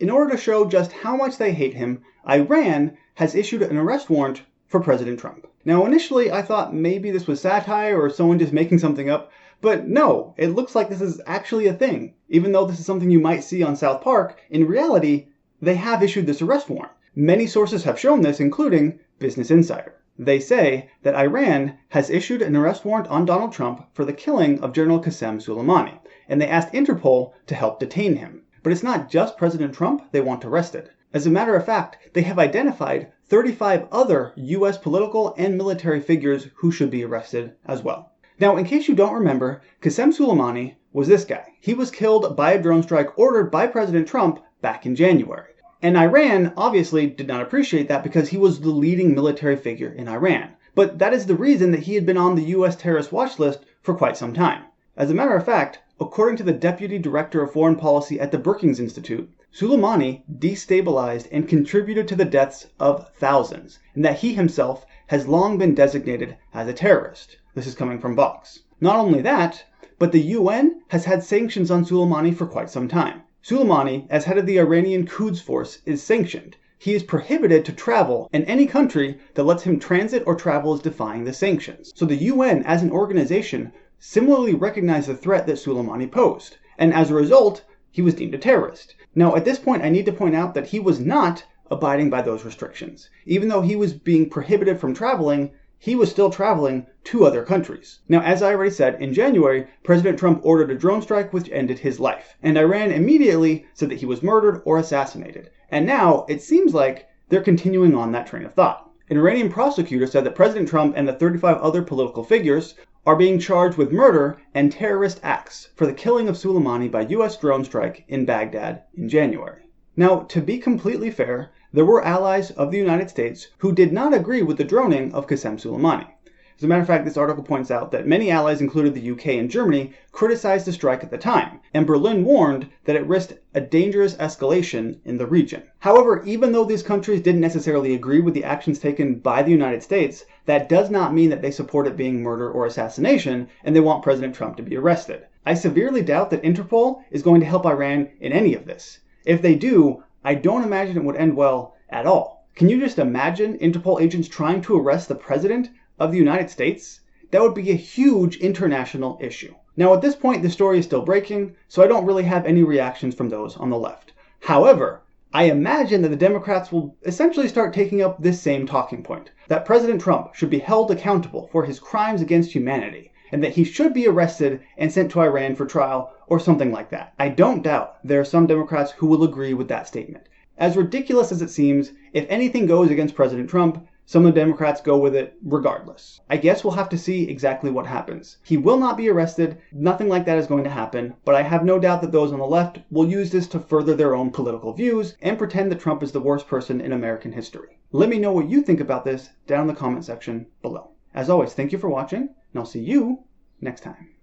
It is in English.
in order to show just how much they hate him, Iran has issued an arrest warrant for President Trump. Now, initially, I thought maybe this was satire or someone just making something up, but no, it looks like this is actually a thing. Even though this is something you might see on South Park, in reality, they have issued this arrest warrant. Many sources have shown this, including Business Insider. They say that Iran has issued an arrest warrant on Donald Trump for the killing of General Qassem Soleimani, and they asked Interpol to help detain him. But it's not just President Trump they want arrested. As a matter of fact, they have identified 35 other U.S. political and military figures who should be arrested as well. Now, in case you don't remember, Qassem Soleimani was this guy. He was killed by a drone strike ordered by President Trump back in January. And Iran obviously did not appreciate that because he was the leading military figure in Iran. But that is the reason that he had been on the U.S. terrorist watch list for quite some time. As a matter of fact, according to the Deputy Director of Foreign Policy at the Brookings Institute, Soleimani destabilized and contributed to the deaths of thousands, and that he himself has long been designated as a terrorist. This is coming from Vox. Not only that, but the UN has had sanctions on Soleimani for quite some time. Soleimani, as head of the Iranian Quds Force, is sanctioned. He is prohibited to travel, and any country that lets him transit or travel is defying the sanctions. So the UN, as an organization, similarly recognized the threat that Soleimani posed, and as a result, he was deemed a terrorist. Now, at this point, I need to point out that he was not abiding by those restrictions. Even though he was being prohibited from traveling, he was still traveling to other countries. Now, as I already said, in January, President Trump ordered a drone strike which ended his life, and Iran immediately said that he was murdered or assassinated. And now, it seems like they're continuing on that train of thought. An Iranian prosecutor said that President Trump and the 35 other political figures are being charged with murder and terrorist acts for the killing of Soleimani by U.S. drone strike in Baghdad in January. Now, to be completely fair, there were allies of the United States who did not agree with the droning of Qassem Soleimani. As a matter of fact, this article points out that many allies, including the UK and Germany, criticized the strike at the time, and Berlin warned that it risked a dangerous escalation in the region. However, even though these countries didn't necessarily agree with the actions taken by the United States, that does not mean that they support it being murder or assassination, and they want President Trump to be arrested. I severely doubt that Interpol is going to help Iran in any of this. If they do, I don't imagine it would end well at all. Can you just imagine Interpol agents trying to arrest the President of the United States? That would be a huge international issue. Now, at this point, the story is still breaking, so I don't really have any reactions from those on the left. However, I imagine that the Democrats will essentially start taking up this same talking point, that President Trump should be held accountable for his crimes against humanity, and that he should be arrested and sent to Iran for trial or something like that. I don't doubt there are some Democrats who will agree with that statement. As ridiculous as it seems, if anything goes against President Trump, some of the Democrats go with it regardless. I guess we'll have to see exactly what happens. He will not be arrested, nothing like that is going to happen, but I have no doubt that those on the left will use this to further their own political views and pretend that Trump is the worst person in American history. Let me know what you think about this down in the comment section below. As always, thank you for watching, and I'll see you next time.